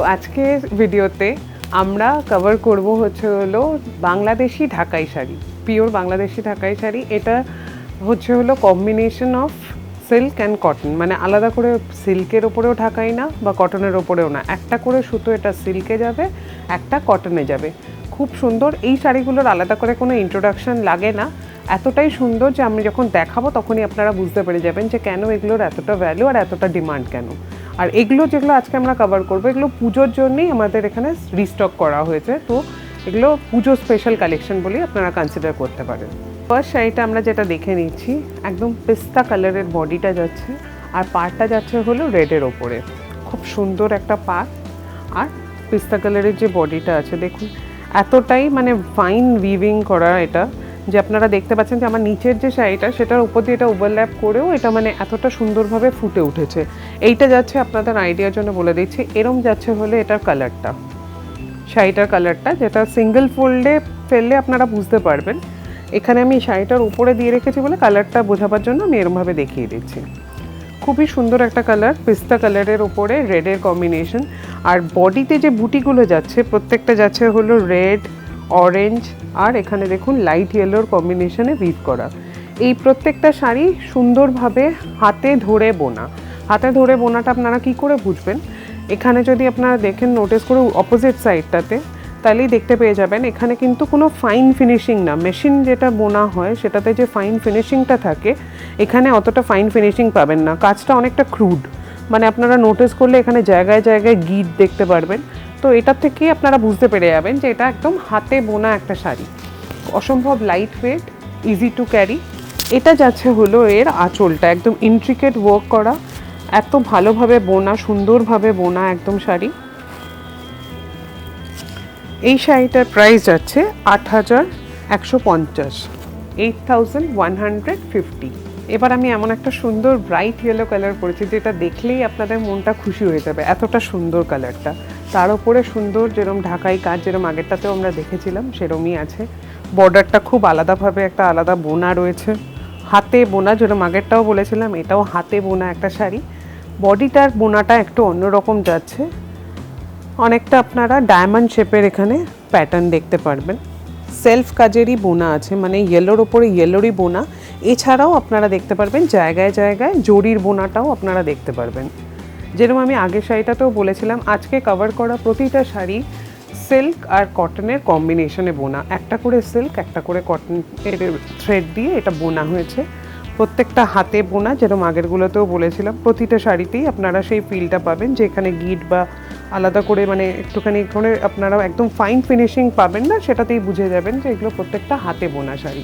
তো আজকের ভিডিওতে আমরা কভার করব হচ্ছে হলো বাংলাদেশি ঢাকাই শাড়ি, পিওর বাংলাদেশি ঢাকাই শাড়ি। এটা হচ্ছে হলো combination of silk and cotton, মানে আলাদা করে সিল্কের ওপরেও ঢাকাই না বা কটনের ওপরেও না, একটা করে সুতো এটা সিল্কে যাবে, একটা কটনে যাবে। খুব সুন্দর এই শাড়িগুলোর, আলাদা করে কোনো ইন্ট্রোডাকশন লাগে না, এতটাই সুন্দর যে আমি যখন দেখাবো তখনই আপনারা বুঝতে পেরে যাবেন যে কেন এগুলোর এতটা ভ্যালু আর এতটা ডিমান্ড কেন। আর এগুলো যেগুলো আজকে আমরা কভার করবো এগুলো পুজোর জন্যই আমাদের এখানে রিস্টক করা হয়েছে, তো এগুলো পুজো স্পেশাল কালেকশন বলেই আপনারা কনসিডার করতে পারেন। ফার্স্ট শাড়িটা আমরা যেটা দেখে নিচ্ছি, একদম পিস্তা কালারের বডিটা যাচ্ছে আর পাড়টা যাচ্ছে হলো রেডের ওপরে। খুব সুন্দর একটা পাড় আর পিস্তা কালারের যে বডিটা আছে দেখুন, এতটাই মানে ফাইন উইভিং করা এটা, যে আপনারা দেখতে পাচ্ছেন যে আমার নিচের যে শাড়িটা সেটার উপর দিয়ে এটা ওভারল্যাপ করেও এটা মানে এতটা সুন্দরভাবে ফুটে উঠেছে। এইটা যাচ্ছে আপনাদের আইডিয়ার জন্য বলে দিচ্ছি, এরম যাচ্ছে হলে এটার কালারটা, শাড়িটার কালারটা, যেটা সিঙ্গেল ফোল্ডে ফেললে আপনারা বুঝতে পারবেন। এখানে আমি শাড়িটার উপরে দিয়ে রেখেছি বলে কালারটা বোঝাবার জন্য আমি এরমভাবে দেখিয়ে দিচ্ছি। খুবই সুন্দর একটা কালার, পিস্তা কালারের ওপরে রেডের কম্বিনেশন। আর বডিতে যে বুটিগুলো যাচ্ছে প্রত্যেকটা যাচ্ছে হলো রেড, অরেঞ্জ আর এখানে দেখুন লাইট ইয়েলোর কম্বিনেশনে উইভ করা। এই প্রত্যেকটা শাড়ি সুন্দরভাবে হাতে ধরে বোনা। হাতে ধরে বোনাটা আপনারা কি করে বুঝবেন, এখানে যদি আপনারা দেখেন নোটিস করে অপোজিট সাইডটাতে, তাহলেই দেখতে পেয়ে যাবেন এখানে কিন্তু কোনো ফাইন ফিনিশিং না। মেশিন যেটা বোনা হয় সেটাতে যে ফাইন ফিনিশিংটা থাকে, এখানে অতটা ফাইন ফিনিশিং পাবেন না। কাজটা অনেকটা ক্রুড, মানে আপনারা নোটিস করলে এখানে জায়গায় জায়গায় গিট দেখতে পারবেন। তো এটার থেকেই আপনারা বুঝতে পেরে যাবেন যে এটা একদম হাতে বোনা একটা শাড়ি, অসম্ভব light weight, easy to carry. এটা যাচ্ছে হলো এর আঁচলটা, একদম ইন্ট্রিকেট ওয়ার্ক করা, এত ভালোভাবে বোনা, সুন্দরভাবে বোনা একদম শাড়ি। এই শাড়িটার প্রাইস যাচ্ছে ৮,১৫০, ৮,150। এবার আমি এমন একটা সুন্দর ব্রাইট ইয়েলো কালার পরেছি যেটা দেখলেই আপনাদের মনটা খুশি হয়ে যাবে, এতটা সুন্দর কালারটা। তার উপরে সুন্দর যেরকম ঢাকাই কাজ, যেরকম আগেরটাতেও আমরা দেখেছিলাম সেরকমই আছে। বর্ডারটা খুব আলাদাভাবে একটা আলাদা বোনা রয়েছে, হাতে বোনা, যেরকম আগেরটাও বলেছিলাম এটাও হাতে বোনা একটা শাড়ি। বডিটার বোনাটা একটু অন্যরকম যাচ্ছে, অনেকটা আপনারা ডায়মন্ড শেপের এখানে প্যাটার্ন দেখতে পারবেন। সেলফ কাজেরই বোনা আছে, মানে ইয়েলোর ওপরে ইয়েলোরই বোনা। এছাড়াও আপনারা দেখতে পারবেন জায়গায় জায়গায় জরির বোনাটাও আপনারা দেখতে পারবেন। যেরকম আমি আগের শাড়িটাতেও বলেছিলাম, আজকে কভার করা প্রতিটা শাড়ি সিল্ক আর কটনের কম্বিনেশনে বোনা। একটা করে সিল্ক, একটা করে কটন থ্রেড দিয়ে এটা বোনা হয়েছে। প্রত্যেকটা হাতে বোনা, যেরকম আগেরগুলোতেও বলেছিলাম, প্রতিটা শাড়িতেই আপনারা সেই ফিলটা পাবেন যে এখানে গিট বা আলাদা করে মানে একটুখানি করে আপনারা একদম ফাইন ফিনিশিং পাবেন না, সেটাতেই বুঝে যাবেন যে এগুলো প্রত্যেকটা হাতে বোনা শাড়ি।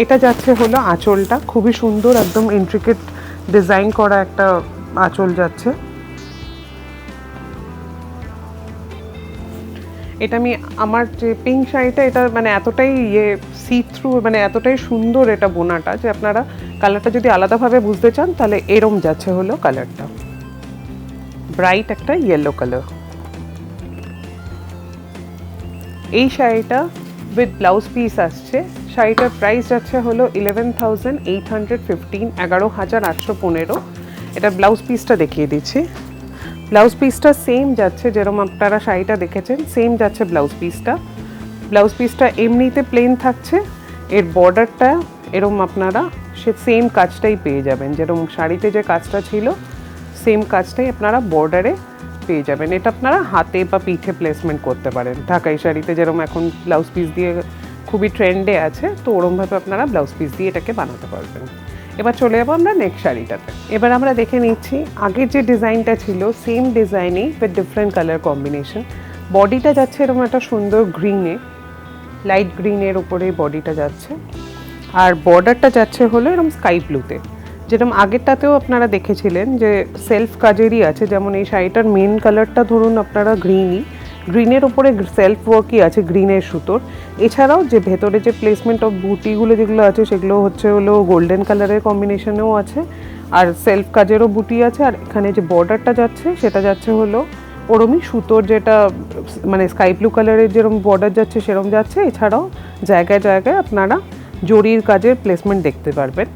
এটা যাচ্ছে হলো আঁচলটা, খুবই সুন্দর একদম ইন্ট্রিকেট ডিজাইন করা একটা আঁচল যাচ্ছে। এটা আমি আমার যে পিঙ্ক শাড়িটা, এটা মানে এতটাই সি থ্রু, মানে এতটাই সুন্দর এটা বোনাটা যে আপনারা কালারটা যদি আলাদাভাবে বুঝতে চান তাহলে এরম যাচ্ছে হলো কালারটা, ব্রাইট একটা ইয়েলো কালার। এই শাড়িটা উইথ ব্লাউজ পিস আসছে। শাড়িটার প্রাইস যাচ্ছে হলো 11,815, 11,815। এটা ব্লাউজ পিসটা দেখিয়ে দিচ্ছি। ব্লাউজ পিসটা সেম যাচ্ছে, যেরকম আপনারা শাড়িটা দেখেছেন সেম যাচ্ছে ব্লাউজ পিসটা। ব্লাউজ পিসটা এমনিতে প্লেন থাকছে, এর বর্ডারটা এরম আপনারা সে সেম কাজটাই পেয়ে যাবেন, যেরকম শাড়িতে যে কাজটা ছিল সেম কাজটাই আপনারা বর্ডারে পেয়ে যাবেন। এটা আপনারা হাতে বা পিঠে প্লেসমেন্ট করতে পারেন। ঢাকাই শাড়িতে যেরকম এখন ব্লাউজ পিস দিয়ে খুবই ট্রেন্ডে আছে, তো ওরমভাবে আপনারা ব্লাউজ পিস দিয়ে এটাকে বানাতে পারবেন। এবার চলে যাবো আমরা নেক্সট শাড়িটাতে। এবার আমরা দেখে নিচ্ছি আগের যে ডিজাইনটা ছিল সেম ডিজাইনেই উইথ ডিফারেন্ট কালার কম্বিনেশন। বডিটা যাচ্ছে এরকম একটা সুন্দর গ্রিনে, লাইট গ্রিনের উপরে বডিটা যাচ্ছে, আর বর্ডারটা যাচ্ছে হলো এরকম স্কাই ব্লুতে। যেরকম আগেরটাতেও আপনারা দেখেছিলেন যে সেলফ কাজেরই আছে, যেমন এই শাড়িটার মেন কালারটা ধরুন আপনারা গ্রিনের ওপরে সেলফ ওয়ার্কই আছে গ্রিনের সুতোর। এছাড়াও যে ভেতরে যে প্লেসমেন্ট অফ বুটিগুলো যেগুলো আছে সেগুলো হচ্ছে হলো গোল্ডেন কালারের কম্বিনেশনেও আছে, আর সেলফ কাজেরও বুটি আছে। আর এখানে যে বর্ডারটা যাচ্ছে সেটা যাচ্ছে হলো ওরমই সুতোর, যেটা মানে স্কাই ব্লু কালারের যেরকম বর্ডার যাচ্ছে সেরকম যাচ্ছে। এছাড়াও জায়গায় জায়গায় আপনারা জরির কাজের প্লেসমেন্ট দেখতে পারবেন।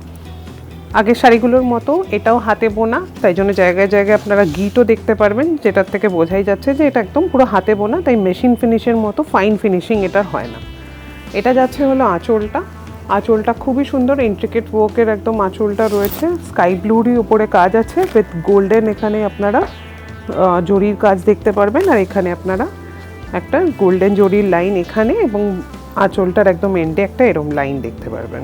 আগের শাড়িগুলোর মতো এটাও হাতে বোনা, তাই জন্য জায়গায় জায়গায় আপনারা গিটও দেখতে পারবেন, যেটার থেকে বোঝাই যাচ্ছে যে এটা একদম পুরো হাতে বোনা, তাই মেশিন ফিনিশের মতো ফাইন ফিনিশিং এটার হয় না। এটা যাচ্ছে হলো আঁচলটা। আঁচলটা খুবই সুন্দর, ইন্ট্রিকেট ওয়ার্কের একদম আঁচলটা রয়েছে। স্কাই ব্লুরই উপরে কাজ আছে উইথ গোল্ডেন, এখানে আপনারা জরির কাজ দেখতে পারবেন, আর এখানে আপনারা একটা গোল্ডেন জরির লাইন এখানে, এবং আঁচলটার একদম এন্ডে একটা এরম লাইন দেখতে পারবেন।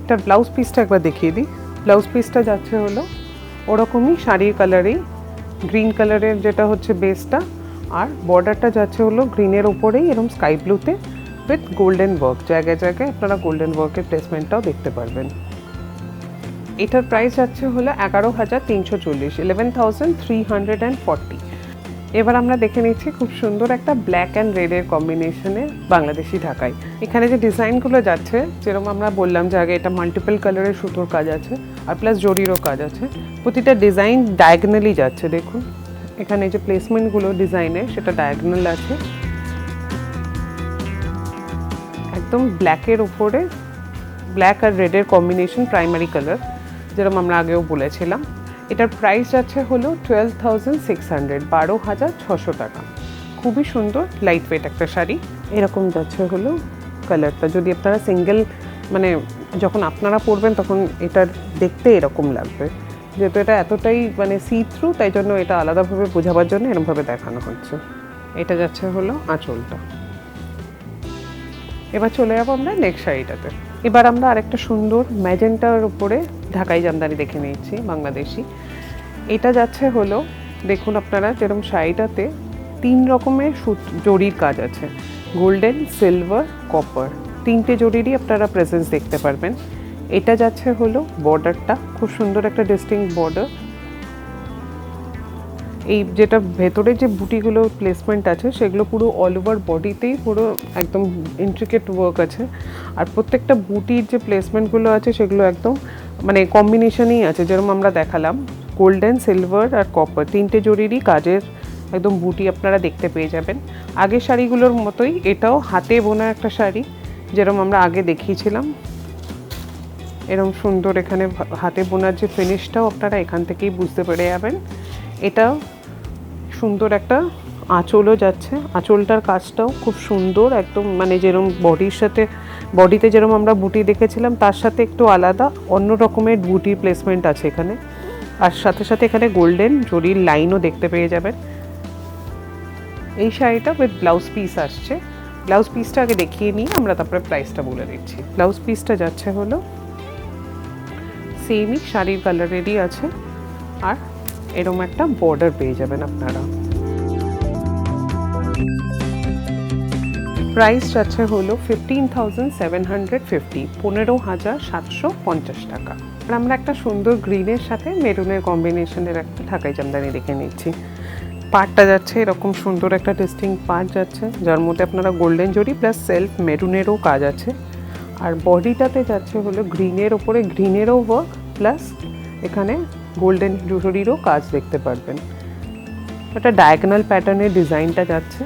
এটার ব্লাউজ পিসটা একবার দেখিয়ে দিই। ব্লাউজ পিসটা যাচ্ছে হলো ওরকমই শাড়ির কালারেই, গ্রিন কালারের যেটা হচ্ছে বেসটা, আর বর্ডারটা যাচ্ছে হলো গ্রিনের উপরেই এরম স্কাই ব্লুতে উইথ গোল্ডেন ওয়ার্ক। জায়গায় জায়গায় আপনারা গোল্ডেন ওয়ার্কের প্লেসমেন্টটাও দেখতে পারবেন। এটার প্রাইস যাচ্ছে হলো 11,340, 11,340। এবার আমরা দেখে নিচ্ছি খুব সুন্দর একটা ব্ল্যাক অ্যান্ড রেডের কম্বিনেশনে বাংলাদেশি ঢাকাই। এখানে যে ডিজাইনগুলো যাচ্ছে, যেরকম আমরা বললাম যে আগে এটা মাল্টিপল কালারের সুতোর কাজ আছে আর প্লাস জরিরও কাজ আছে। প্রতিটা ডিজাইন ডায়াগনালি যাচ্ছে, দেখুন এখানে যে প্লেসমেন্টগুলো ডিজাইনের সেটা ডায়াগনাল আছে। একদম ব্ল্যাকের ওপরে ব্ল্যাক আর রেডের কম্বিনেশন, প্রাইমারি কালার, যেরকম আমরা আগেও বলেছিলাম। এটার প্রাইস যাচ্ছে হলো 12,600, 12,600 টাকা। খুবই সুন্দর লাইট ওয়েট একটা শাড়ি। এরকম যাচ্ছে হলো কালারটা। যদি আপনারা সিঙ্গেল মানে যখন আপনারা পরবেন তখন এটা দেখতে এরকম লাগবে, যেহেতু এটা এতটাই মানে সি থ্রু, তাই জন্য এটা আলাদাভাবে বোঝাবার জন্য এরকমভাবে দেখানো হচ্ছে। এটা যাচ্ছে হলো আঁচলটা। এবার চলে যাবো আমরা নেক্সট শাড়িটাতে। এবার আমরা আরেকটা সুন্দর ম্যাজেন্টার উপরে ঢাকাই জামদানি দেখে নিয়েছি বাংলাদেশি। এটা যাচ্ছে হলো, দেখুন আপনারা যেরকম শাড়িটাতে 3 রকমের জরির কাজ আছে, গোল্ডেন, সিলভার, কপার, 3টে জরিরই আপনারা প্রেজেন্স দেখতে পারবেন। এটা যাচ্ছে হলো বর্ডারটা, খুব সুন্দর একটা ডিস্টিংক্ট বর্ডার। এই যেটা ভেতরে যে বুটিগুলো প্লেসমেন্ট আছে সেগুলো পুরো অল ওভার বডিতেই পুরো একদম ইন্ট্রিকেট ওয়ার্ক আছে, আর প্রত্যেকটা বুটির যে প্লেসমেন্টগুলো আছে সেগুলো একদম মানে কম্বিনেশনই আছে, যেরকম আমরা দেখালাম গোল্ডেন, সিলভার আর কপার 3টে জরিরই কাজের একদম বুটি আপনারা দেখতে পেয়ে যাবেন। আগের শাড়িগুলোর মতোই এটাও হাতে বোনা একটা শাড়ি, যেরকম আমরা আগে দেখিয়েছিলাম। এরকম সুন্দর এখানে হাতে বোনার যে ফিনিশটাও আপনারা এখান থেকেই বুঝতে পেরে যাবেন। এটা সুন্দর একটা আঁচলও যাচ্ছে, আঁচলটার কাজটাও খুব সুন্দর, একদম মানে যেরকম বডির সাথে, বডিতে যেরকম আমরা বুটি দেখেছিলাম তার সাথে একটু আলাদা অন্য রকমের বুটির প্লেসমেন্ট আছে এখানে, আর সাথে সাথে এখানে গোল্ডেন জরির লাইনও দেখতে পেয়ে যাবেন। এই শাড়িটা উইথ ব্লাউজ পিস আসছে। ব্লাউজ পিসটা আগে দেখিয়ে নিই, আমরা তারপরে প্রাইসটা বলে দিচ্ছি। ব্লাউজ পিসটা যাচ্ছে হলো সেমই শাড়ির কালারেরই আছে, আর এরকম একটা বর্ডার পেয়ে যাবেন আপনারা। প্রাইস যাচ্ছে হলো 15,750, 15,750 টাকা। আর আমরা একটা সুন্দর গ্রিনের সাথে মেরুনের কম্বিনেশনের একটা ঢাকাই জামদানি দেখে নিচ্ছি। পাড়টা যাচ্ছে এরকম সুন্দর একটা ডিস্টিংক্ট পাড় যাচ্ছে, যার মধ্যে আপনারা গোল্ডেন জরি প্লাস সেলফ মেরুনেরও কাজ আছে, আর বডিটাতে যাচ্ছে হলো গ্রিনের ওপরে গ্রিনেরও ওয়ার্ক প্লাস এখানে গোল্ডেন জরিরও কাজ দেখতে পারবেন। একটা ডায়াগোনাল প্যাটার্নের ডিজাইনটা যাচ্ছে।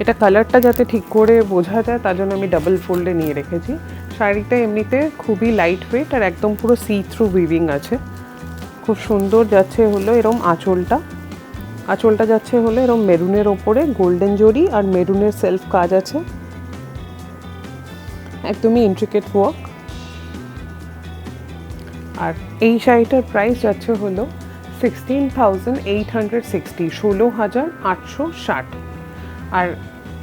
এটা কালারটা যাতে ঠিক করে বোঝা যায় তার জন্য আমি ডাবল ফোল্ডে নিয়ে রেখেছি। শাড়িটা এমনিতে খুবই লাইট ওয়েট আর একদম পুরো সি থ্রু উইভিং আছে। খুব সুন্দর যাচ্ছে হলো এরম আঁচলটা। আঁচলটা যাচ্ছে হলো এরম মেরুনের ওপরে গোল্ডেন জরি আর মেরুনের সেলফ কাজ আছে, একদমই ইন্ট্রিকেট ওয়ার্ক। আর এই শাড়িটার প্রাইস যাচ্ছে হলো 16,860, 16,860। আর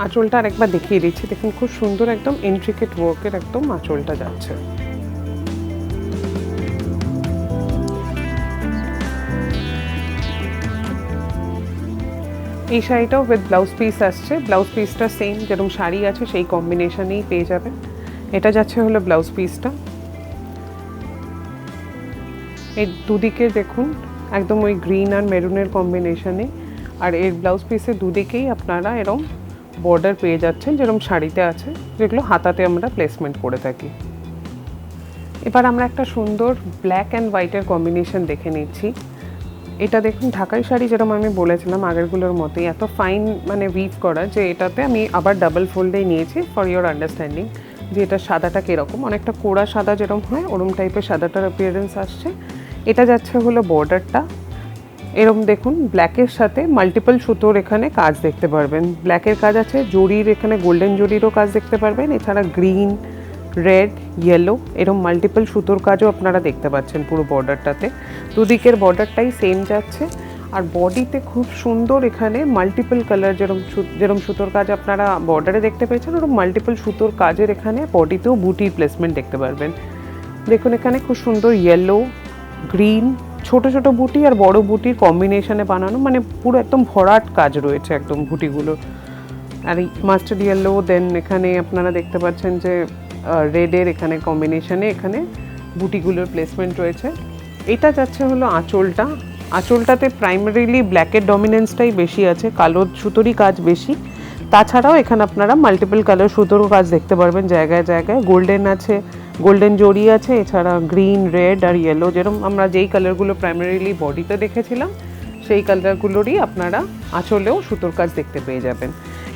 আঁচলটা আরেকবার দেখিয়ে দিচ্ছি, দেখুন খুব সুন্দর একদম ইন্ট্রিকেট ওয়ার্কের একদম আঁচলটা যাচ্ছে। এই শাড়িটাও উইথ ব্লাউজ পিস আসছে। ব্লাউজ পিসটা সেম যেরকম শাড়ি আছে সেই কম্বিনেশনেই পেয়ে যাবেন। এটা যাচ্ছে হলো ব্লাউজ পিসটা। এই দুদিকে দেখুন একদম ওই গ্রিন আর মেরুনের কম্বিনেশনে, আর এর ব্লাউজ পিসের দুদিকেই আপনারা এরকম বর্ডার পেয়ে যাচ্ছেন যেরকম শাড়িতে আছে, যেগুলো হাতাতে আমরা প্লেসমেন্ট করে থাকি। এবার আমরা একটা সুন্দর ব্ল্যাক অ্যান্ড হোয়াইটের কম্বিনেশন দেখে নিচ্ছি। এটা দেখুন ঢাকাই শাড়ি, যেরকম আমি বলেছিলাম আগেরগুলোর মতোই এত ফাইন মানে উইভ করা, যে এটাতে আমি আবার ডাবল ফোল্ডেই নিয়েছি ফর ইওর আন্ডারস্ট্যান্ডিং। যে এটা সাদাটা কীরকম, অনেকটা কোড়া সাদা যেরকম হয় ওরম টাইপের সাদাটার অ্যাপিয়ারেন্স আসছে। এটা যাচ্ছে হলো বর্ডারটা, এরম দেখুন ব্ল্যাকের সাথে মাল্টিপল সুতোর এখানে কাজ দেখতে পারবেন। ব্ল্যাকের কাজ আছে, জরির এখানে গোল্ডেন জরিরও কাজ দেখতে পারবেন, এছাড়া গ্রিন, রেড, ইয়েলো এরম মাল্টিপল সুতোর কাজও আপনারা দেখতে পাচ্ছেন পুরো বর্ডারটাতে। দুদিকের বর্ডারটাই সেম যাচ্ছে। আর বডিতে খুব সুন্দর এখানে মাল্টিপল কালার যেরম সুতোর কাজ আপনারা বর্ডারে দেখতে পেয়েছেন, ওরকম মাল্টিপল সুতোর কাজের এখানে বডিতেও বুটির প্লেসমেন্ট দেখতে পারবেন। দেখুন এখানে খুব সুন্দর ইয়েলো, গ্রিন, ছোট ছোট বুটি আর বড় বুটির কম্বিনেশনে বানানো, মানে পুরো একদম ভরাট কাজ রয়েছে একদম বুটিগুলো। আর এই মাস্টার্ড ইয়েলো, দেন এখানে আপনারা দেখতে পাচ্ছেন যে রেডের এখানে কম্বিনেশনে এখানে বুটিগুলোর প্লেসমেন্ট রয়েছে। এটা যাচ্ছে হলো আঁচলটা। আঁচলটাতে প্রাইমারিলি ব্ল্যাকের ডমিনেন্সটাই বেশি আছে, কালো সুতোরই কাজ বেশি। তাছাড়াও এখানে আপনারা মাল্টিপল কালার সুতোরও কাজ দেখতে পারবেন জায়গায় জায়গায়। গোল্ডেন আছে, গোল্ডেন জরি আছে, এছাড়া গ্রিন, রেড আর ইয়েলো, যেরকম আমরা যেই কালারগুলো প্রাইমারিলি বডিতে দেখেছিলাম সেই কালারগুলোরই আপনারা আঁচলেও সুতোর কাজ দেখতে পেয়ে যাবেন।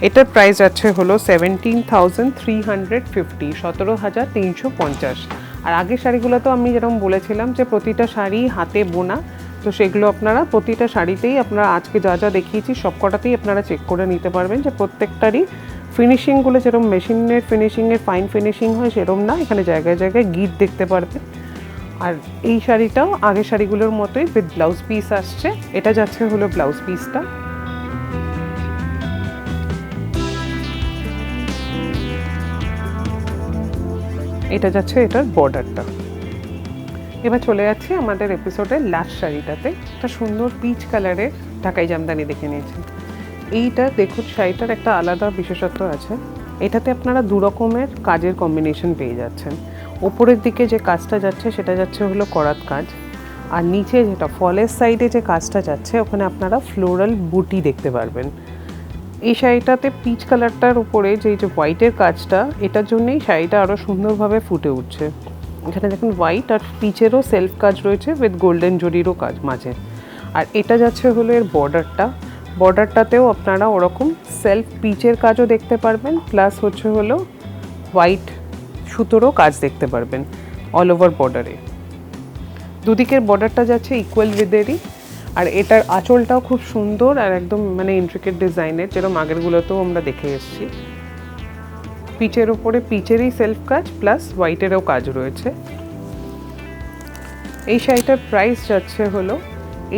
এটার প্রাইস আছে হলো 17,350, 17,350। আর আগের শাড়িগুলো তো আমি যেরকম বলেছিলাম যে প্রতিটা শাড়ি হাতে বোনা, তো সেগুলো আপনারা প্রতিটা শাড়িতেই আপনারা আজকে যা যা দেখিয়েছি সবকটাতেই আপনারা চেক করে নিতে পারবেন যে প্রত্যেকটারই ফিনিশিংগুলো যেরকম মেশিনের ফিনিশিংয়ের ফাইন ফিনিশিং হয় সেরকম না, এখানে জায়গায় জায়গায় গিট দেখতে পারবেন। আর এই শাড়িটাও আগের শাড়িগুলোর মতোই উইথ ব্লাউজ পিস আসছে। এটা যাচ্ছে হলো ব্লাউজ পিসটা। এটা যাচ্ছে এটার বর্ডারটা। এবার চলে যাচ্ছি আমাদের এপিসোডের লাস্ট শাড়িটাতে। একটা সুন্দর পিচ কালারের ঢাকাই জামদানি দেখে নিয়েছি। এইটা দেখুন শাড়িটার একটা আলাদা বিশেষত্ব আছে, এটাতে আপনারা দু রকমের কাজের কম্বিনেশন পেয়ে যাচ্ছেন। ওপরের দিকে যে কাজটা যাচ্ছে সেটা যাচ্ছে হলো করাত কাজ, আর নিচে যেটা ফলের সাইডে যে কাজটা যাচ্ছে ওখানে আপনারা ফ্লোরাল বুটি দেখতে পারবেন। এই শাড়িটাতে পিচ কালারটার উপরে যে হোয়াইটের কাজটা, এটার জন্যই শাড়িটা আরও সুন্দরভাবে ফুটে উঠছে। এখানে দেখুন হোয়াইট আর পিচেরও সেলফ কাজ রয়েছে উইথ গোল্ডেন জরিরও কাজ মাঝে। আর এটা যাচ্ছে হলো এর বর্ডারটা। বর্ডারটাতেও আপনারা ওরকম সেলফ পিচের কাজও দেখতে পারবেন, প্লাস হচ্ছে হলো হোয়াইট সুতোরও কাজ দেখতে পারবেন অল ওভার বর্ডারে। দুদিকের বর্ডারটা যাচ্ছে ইকুয়াল উইথেরই। আর এটার আঁচলটাও খুব সুন্দর আর একদম মানে ইন্ট্রিকেট ডিজাইনের, যেরকম আগেরগুলোতেও আমরা দেখে এসেছি। পিচের ওপরে পিচেরই সেলফ কাজ প্লাস হোয়াইটেরও কাজ রয়েছে। এই শাড়িটার প্রাইস যাচ্ছে হলো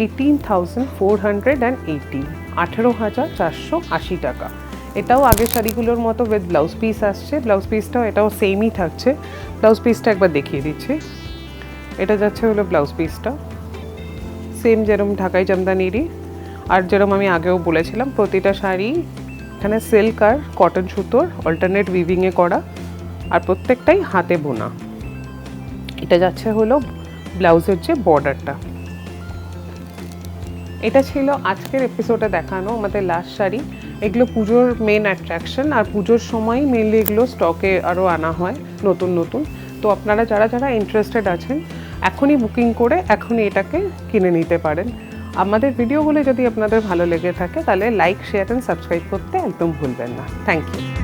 18,480, 18,480 টাকা। এটাও আগের শাড়িগুলোর মতো উইথ ব্লাউজ পিস আসছে। ব্লাউজ পিসটাও এটাও সেমই থাকছে। ব্লাউজ পিসটা একবার দেখিয়ে দিচ্ছি। এটা যাচ্ছে হলো ব্লাউজ পিসটা, সেম যেরকম ঢাকাই জামদানিরই। আর যেরকম আমি আগেও বলেছিলাম প্রতিটা শাড়ি এখানে সিল্ক আর কটন সুতোর অল্টারনেট উইভিংয়ে করা, আর প্রত্যেকটাই হাতে বোনা। এটা যাচ্ছে হলো ব্লাউজের যে বর্ডারটা। এটা ছিল আজকের এপিসোডে দেখানো আমাদের লাস্ট শাড়ি। এগুলো পুজোর মেন অ্যাট্রাকশন, আর পুজোর সময় মেনলি এগুলো স্টকে আরও আনা হয় নতুন নতুন। তো আপনারা যারা যারা ইন্টারেস্টেড আছেন এখনই বুকিং করে এখনই এটাকে কিনে নিতে পারেন। আমাদের ভিডিওগুলো যদি আপনাদের ভালো লেগে থাকে তাহলে লাইক, শেয়ার অ্যান্ড সাবস্ক্রাইব করতে একদম ভুলবেন না। Thank you.